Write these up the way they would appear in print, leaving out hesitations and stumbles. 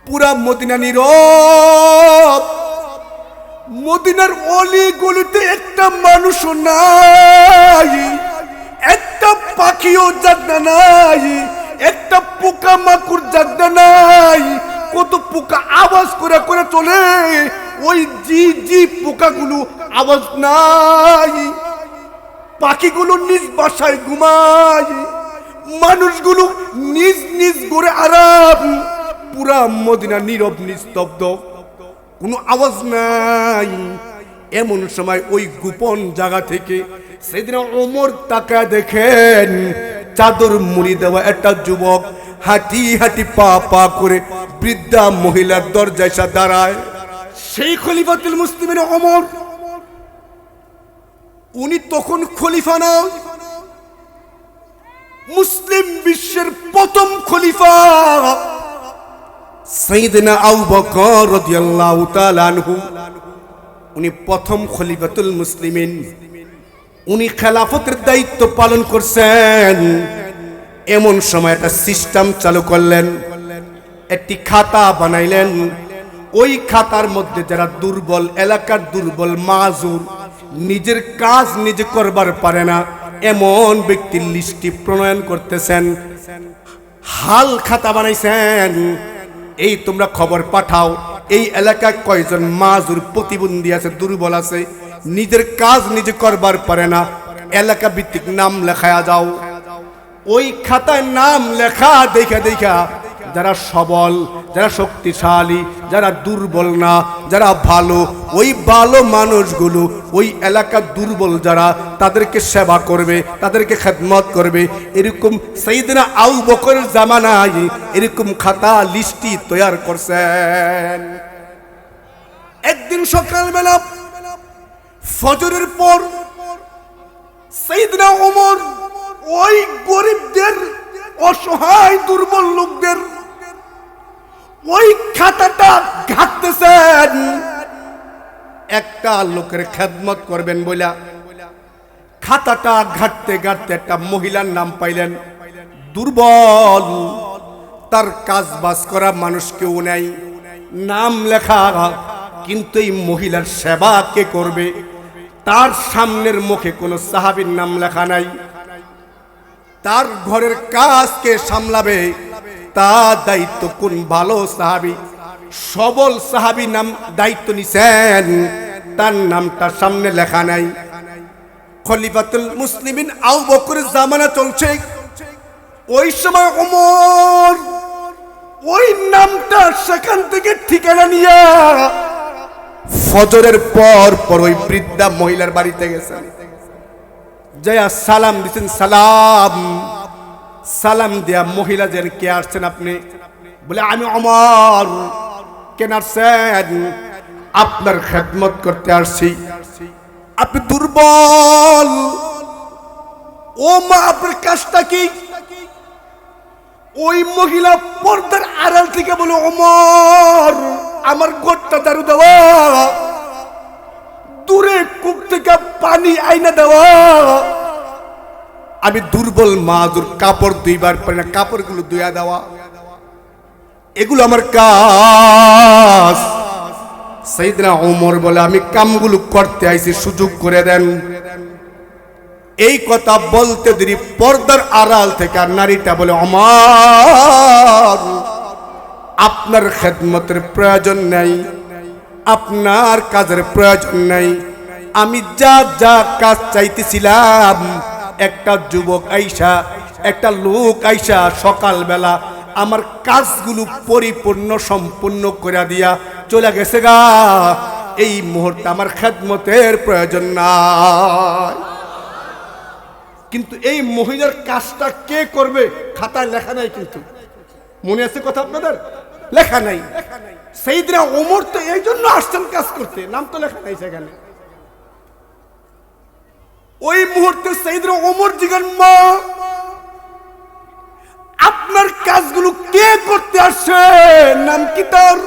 পুরা মদিনা নীরব। মদিনার অলি গলিতে একটা মানুষও নাই, একটা পাখিও জাগনা নাই, একটা পোকা মাকুড় জাগনা নাই। কত পোকা আওয়াজ করে করে চলে, ওই জি পোকাগুলো আওয়াজ নাই। পাখিগুলো নিজ বাসায় ঘুমায়, মানুষগুলো নিজ নিজ ঘরে আরাম। পুরা মদিনা নীরব নিস্তব্ধ, কোনো আওয়াজ নাই। এমন সময় ওই গোপন জায়গা থেকে সেদিন ওমর তাকায় দেখেন চাদর মুড়ি দেওয়া একটা যুবক হাঁটি হাঁটি পা পা করে বৃদ্ধা মহিলার দরজায় এসে দাঁড়ায়। সেই খলিফাতুল মুসলিমিন ওমর, উনি তখন খলিফা না, মুসলিম বিশ্বের প্রথম খলিফা সাইয়েদনা আবু বকর রাদিয়াল্লাহু তাআলা আনহু। উনি প্রথম খলিফাতুল মুসলিমিন। উনি খেলাফতের দায়িত্ব পালন করছেন। এমন সময় একটা সিস্টেম চালু করলেন, একটি খাতা বানাইলেন। ওই খাতার মধ্যে যারা দুর্বল, এলাকার দুর্বল মাজুর, নিজের কাজ নিজে করবার পারে না, এমন ব্যক্তির লিস্টি প্রণয়ন করতেছেন। হাল খাতা বানাইছেন, এই তোমরা খবর পাঠাও এই এলাকায় কয়জন মাজুর, প্রতিবন্ধী আছে, দুর্বল আছে, নিজের কাজ নিজে করবার পারে না, এলাকা ভিত্তিক নাম লেখায়া যাও। ওই খাতায় নাম লেখা দেখা দেখা যারা সবল, যারা শক্তিশালী, যারা দুর্বল না, যারা ভালো, ওই ভালো মানুষগুলো ওই এলাকার দুর্বল যারা, তাদেরকে সেবা করবে, তাদেরকে খেদমত করবে। এরকম সাইয়েদনা আবু বকরের জামানায় এরকম খাতা লিস্টি তৈরি করছেন। একদিন সকালবেলা ফজরের পর সাইয়েদনা ওমর ওই গরিবদের, অসহায় দুর্বল লোকদের ওই খাতাটা ঘাটতেছেন। একটা লোকের খেদমত করবেন বলে খাতাটা ঘাটতে ঘাটতে একটা মহিলার নাম পাইলেন, দুর্বল, তার কাজ বাজ করা মানুষ কেউ নাই, নাম লেখা, কিন্তু এই মহিলার সেবা কে করবে? তার সামনের মুখে কোনো সাহাবীর নাম লেখা নাই। তার ঘরের কাজ কে সামলাবে? তার দায়িত্ব কোন ভালো সাহাবী, সবল সাহাবী নাম দায়িত্ব নিছেন, তার নামটা সামনে লেখা নাই। খলিফাতুল মুসলিমিন আবু বকরের জামানা চলছে। ওই সময় ওমর ওই নামটা সেখান থেকে ঠিকানা নিয়ে ফজরের পর পর ওই বৃদ্ধা মহিলার বাড়িতে গেছেন, জয়া সালাম দিচ্ছেন। সালাম দিয়া মহিলা যেন, কে আসছেন আপনি? বলে আমি ওমর। কেন আসছেন? আপনার খেদমত করতে আসছি। আপনি দুর্বল, ও মা আপনার কাজটা কি? ওই মহিলা পর্দার আড়াল থেকে বলে, ওমর আমার ঘরটা ঝাড়ু দেওয়া, দূরে কূপ থেকে পানি আইনা দেওয়া, আমি দুর্বল মাজুর, কাপড় ধুইবার পারি না, কাপড়গুলো ধুইয়া দেওয়া, এগুলো আমার কাজ। সাইয়েদনা ওমর বলে আমি কামগুলো করতে আইছি, সুযোগ করে দেন। এই কথা বলতে দেরি পর্দার আড়াল থেকে আর নারীটা বলে, ওমর আপনার খেদমতের প্রয়োজন নাই, আপনার কাজের প্রয়োজন নাই। আমি যা যা কাজ চাইতেছিলাম, একটা যুবক আইসা, একটা লোক আইসা সকালবেলা আমার কাজগুলো পরিপূর্ণ সম্পূর্ণ করে দিয়া চলে গেছে গা। এই মুহূর্তে আমার খেদমতের প্রয়োজন নাই। কিন্তু এই মহিলার কাজটা কে করবে খাতায় লেখা নাই, কিন্তু মনে আছে কথা আপনাদের? লেখা নাই। সাইয়েদনা ওমর তো এই জন্য আসছেন কাজ করতে, নাম তো লেখা নাই সেখানে। ওই মুহূর্তে সাইয়েদনা ওমর জিজ্ঞাসা, মা আপনার কাজগুলো কে করতে আসছে, নাম কি তার?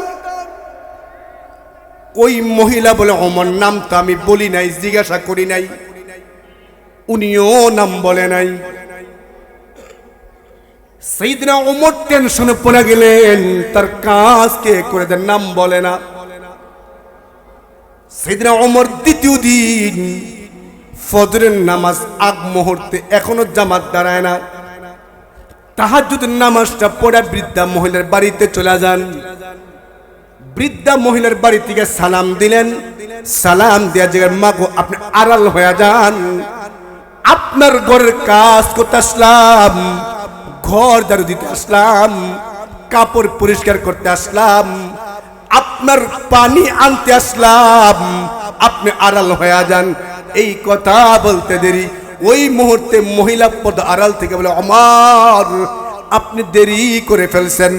ওই মহিলা বলে, ওমর নাম তো আমি বলি নাই, জিজ্ঞাসা করি নাই, উনিও নাম বলে নাই। সাইয়েদনা ওমর টেনশনে পড়ে গেলেন, তার কাজ কে করে দেন, নাম বলে না। সাইয়েদনা ওমর দ্বিতীয় দিন ফজরের নামাজ আগ মুহূর্তে, এখনো জামাত দাঁড়ায় না, তাহাজ্জুদের নামাজটা পড়ে বৃদ্ধা মহিলার বাড়িতে চলে যান। বৃদ্ধা মহিলার বাড়ি থেকে সালাম দিলেন, সালাম দেওয়া জায়গায় মাগো আপনি আড়াল হয়ে যান, আপনার ঘরের কাজ করতে আসলাম, ঘর ঝাড়ু দিতে আসলাম, কাপড় পরিষ্কার করতে আসলাম, আপনার পানি আনতে আসলাম, আপনি আড়াল হয়ে যান। এই কথা বলতে দেরি, ওই মুহূর্তে মহিলা পদ আড়াল থেকে বলে, ওমর আপনি দেরি করে ফেলছেন,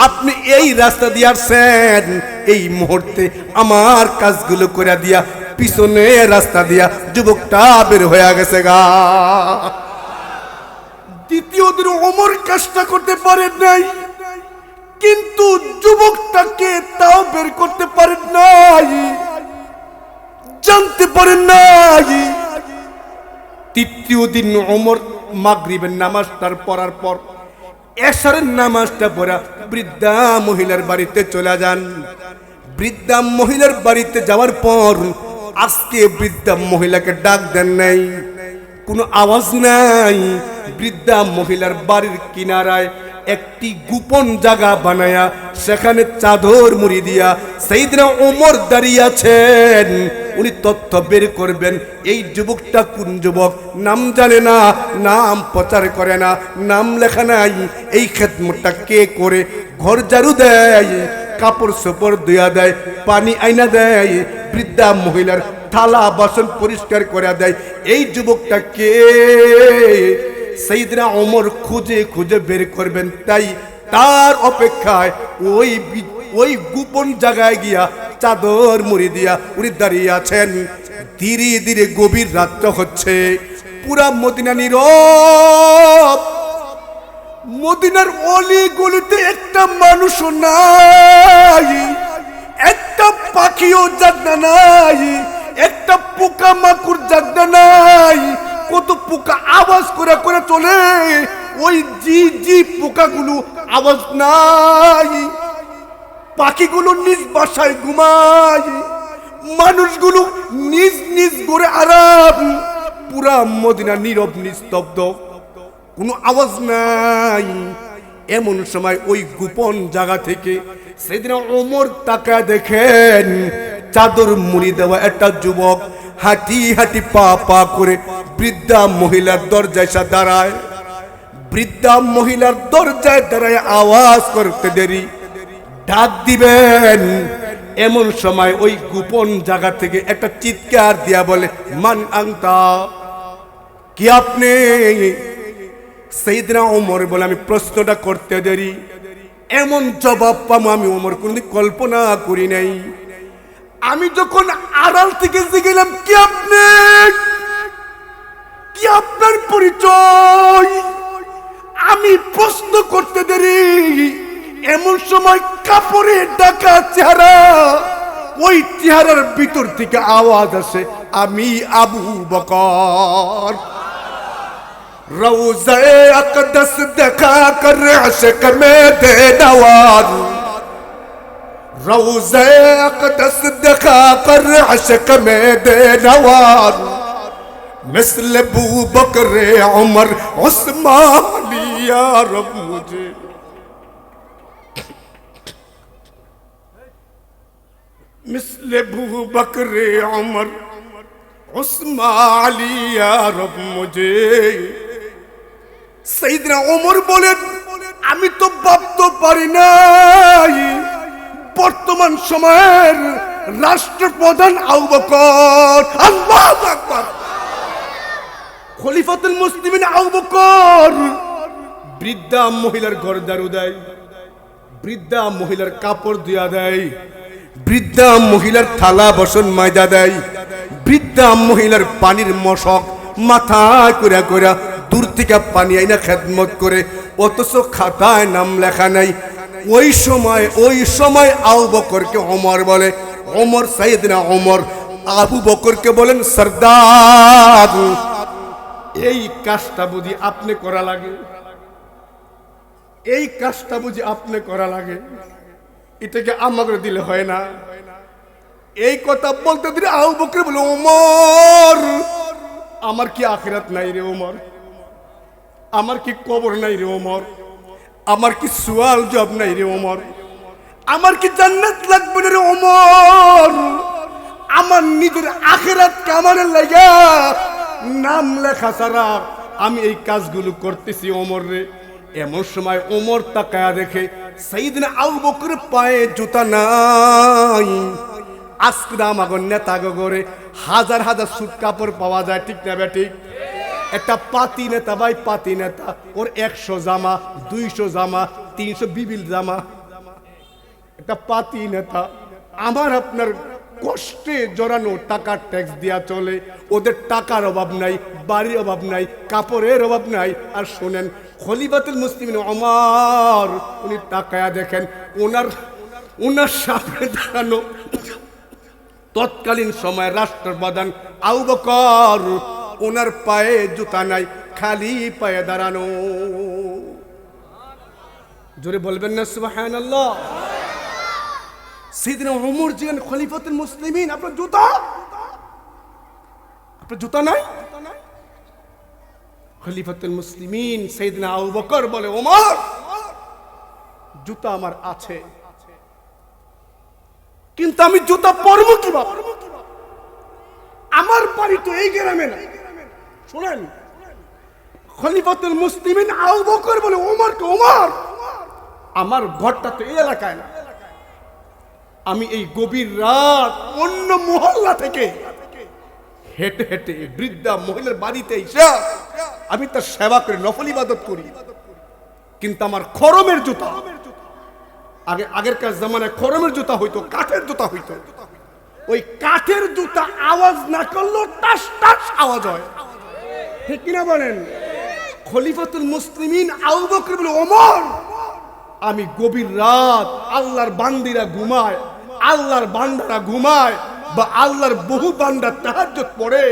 আপনি এই রাস্তা দিয়ে আসছেন, এই মুহূর্তে আমার কাজগুলো করে দিয়া পিছনে রাস্তা দিয়া যুবকটা বের হয়ে গেছে গা। দ্বিতীয় দিন ওমর কাজটা করতে পারেন নাই, কিন্তু যুবকটাকে তাও বের করতে পারেন নাই, জানতে পারেন নাই। তৃতীয় দিন ওমর মাগরিবের নামাজটার পড়ার পর এশারের নামাজটা পড়া বৃদ্ধা মহিলার বাড়িতে চলে যান। বৃদ্ধা মহিলার বাড়িতে যাওয়ার পর আজকে বৃদ্ধা মহিলাকে ডাক দেন নাই, কোনো আওয়াজ নাই। বৃদ্ধা মহিলার বাড়ির কিনারায় একটি গোপন জায়গা বানায়া সেখানে চাদর মুড়ি দিয়া সাইয়েদনা ওমর দাঁড়িয়ে আছেন। উনি তথ্য বের করবেন, এই যুবকটা কোন যুবক, নাম জানে না, নাম প্রচার করে না, নাম লেখা নাই, এই খেদমতটা কে করে, ঘর ঝাড়ু দেয়, কাপড় চোপড় ধুয়া দেয়, পানি আইনা দেয়, বৃদ্ধা মহিলার থালা বাসন পরিষ্কার করে দেয়, এই যুবকটা কে? সাইয়েদনা ওমর খুঁজে খুঁজে বের করবেন, তাই তার অপেক্ষায় ওই গোপন জায়গায় গিয়া চাদর মুড়ি দিয়া উনি দাঁড়িয়ে আছেন। ধীরে ধীরে গভীর রাত্র হচ্ছে, পুরা মদিনা নীরব, মদিনার অলি গলিতে একটা মানুষও নাই, একটা পাখিও জাগনা নাই, একটা পোকা মাকুড় জাগনা নাই। কত পোকা আওয়াজ করে করে চলে, ওই জি জি পোকাগুলো আওয়াজ নাই, পাখিগুলো নিজ বাসায় ঘুমায়, মানুষগুলো নিজ নিজ ঘরে আরাম, পুরা মদিনা নীরব নিস্তব্ধ, কোনো আওয়াজ নাই। এমন সময় ওই গোপন জায়গা থেকে সেদিন ওমর তাকায় দেখেন চাদর মুড়ি দেওয়া একটা যুবক হাঁটি হাঁটি পা পা করে বৃদ্ধা মহিলার দরজায় এসে দাঁড়ায়। বৃদ্ধা মহিলার দরজায় দাঁড়ায় আওয়াজ করতে দেরি, ডাক দিবেন, এমন সময় ওই গোপন জায়গা থেকে একটা চিৎকার দিয়া বলে, মান আনতা, কি আপনি? সাইয়েদনা ওমর বলে, আমি প্রশ্নটা করতে দেরি, এমন জবাব পাবো আমি ওমর কোনদিন কল্পনা করি নাই। আমি যখন আড়াল থেকে গেলাম, কি আপনি, কি আপনার পরিচয়? আমি প্রশ্ন করতে দেরি, এমন সময় কাপড়ে ঢাকা চেহারা, ওই চেহারার ভিতর থেকে আওয়াজ আসে, আমি আবু বকর। রওজায়ে আকদাস দেখা কর আশক মে দে নওয়াজ, রওজায়ে আকদাস দেখা কর আশক মে দে নওয়াজ, मिसल अबू बकर उमर उस्मान या रब मुझे, मिसल अबू बकर उमर उस्मान या रब मुझे। সাইয়েদনা ওমর বলেন, আমি তো ভাবতে পারি নাই বর্তমান সময়ের রাষ্ট্রপ্রধান আবু বকর, আল্লাহু আকবার, খলিফাতুল মুসলিমিন আবু বকর বৃদ্ধা মহিলার ঘর ঝাড়ু দেয়, বৃদ্ধা মহিলার কাপড় ধুয়া দেয়, বৃদ্ধা মহিলার থালা বাসন মাজা দেয়, বৃদ্ধা মহিলার পানির মশক মাথায় করে করে দূর থেকে পানি আইনা খেদমত করে, অথচ খাতায় নাম লেখা নাই। ওই সময় আবু বকরকে ওমর বলে, ওমর সাইয়েদনা ওমর আবু বকরকে বলেন, সরদার এই কাজটা বুঝি আপনি করা লাগে? এই কাজটা বুঝি আপনি করা লাগে, এটাকে আমাকে দিলে হয় না? এই কথা বলতে দিলে আবু বকর বলে, ওমর আমার কি আখিরাত নাই রে ওমর? আমার কি কবর নাই রে ওমর? আমার কি সুয়াল জব নাই রে ওমর? আমার কি জান্নাত লাগবে না রে ওমর? আমার নিজের আখিরাত কামানের লাগা নাম লেখা ছাড়া আমি এই কাজগুলো করতেছি ওমর রে। এমন সময় ওমর তাকায়া দেখে সাইয়েদনা আবু বকরের পায়ে জুতা নাই। আজকে আমাগো নেতা গরে হাজার হাজার সুট কাপড় পাওয়া যায়, ঠিক না ঠিক? একটা পাতি নেতা ভাই, পাতি নেতা, ওর 100 জামা, 200 জামা, 300 বিবিল জামা। একটা পাতি নেতা, আমার আপনার কষ্টে জড়ানো টাকার ট্যাক্স দিয়া চলে। ওদের টাকার অভাব নাই, বাড়ির অভাব নাই, কাপড়ের অভাব নাই। আর শোনেন, খলিফাতুল মুসলিমিন ওমর উনি তাকায়া দেখেন ওনার সামনে দাঁড়ানো তৎকালীন সময় রাষ্ট্রপ্রধান আবু বকর, ওনার পায়ে জুতা নাই, খালি পায়ে দাঁড়ানো। জোরে বলবেন না সুবহানাল্লাহ? সাইয়েদনা ওমর যিনি খলিফাতুল মুসলিমিন, আপনার জুতা নাই? খলিফাতুল মুসলিমিন সাইয়েদনা আবু বকর বলে, ওমর জুতা আমার আছে, কিন্তু আমি জুতা পরবো কিভাবে? আমার বাড়ি তো এই গ্রামে না। শুনেন, খলিফাতুল মুসলিমিন আবু বকর বলে ওমরকে, ওমর আমার ঘরটা তো এই এলাকায় না। আমি এই গভীর রাত অন্য মহল্লা থেকে হেঁটে হেঁটে বৃদ্ধা মহিলার বাড়িতে এসে আমি তার সেবা করে নফল ইবাদত করি, কিন্তু আমার খরমের জুতা, আগেরকার জামানায় খরমের জুতা হইতো, কাঠের জুতা হইতো। ওই কাঠের জুতা আওয়াজ না করলেও টাস টাস আওয়াজ হয়, ঠিক কিনা বলেন? খলিফাতুল মুসলিমিন আবু বকর বলে, ওমর আমি গভীর রাত আল্লাহর বান্দিরা ঘুমায়, আল্লাহর বান্দারা ঘুমায়, বা আল্লাহর বহু বান্দা তাহাজ্জুদ পড়ে,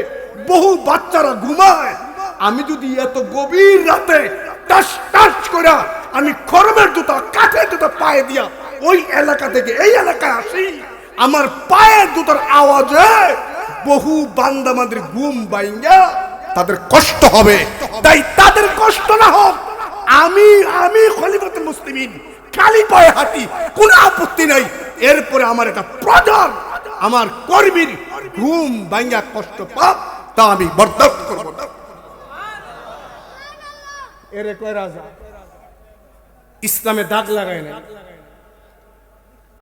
বহু বাচ্চারা ঘুমায়, আমি যদি এত গভীর রাতে টাস টাস করে আমি খরমের জুতা, কাঠের জুতা পায়ে দিয়া ওই এলাকা থেকে এই এলাকায় আসি, আমার পায়ের জুতার আওয়াজে বহু বান্দা আমাদের ঘুম ভাঙা তাদের কষ্ট হবে। তাই তাদের কষ্ট না হোক, আমি খলিফাতুল মুসলিমিন খালি পায়ে হাঁটি, কোনো আপত্তি নাই। এরপরে আমার একটা প্রধান, আমার কর্মীর ঘুম ভাঙা কষ্ট পাপ, তা আমি বরদাস্ত করব না। এরে কয় রাজা ইসলামে দাগ লাগায় না।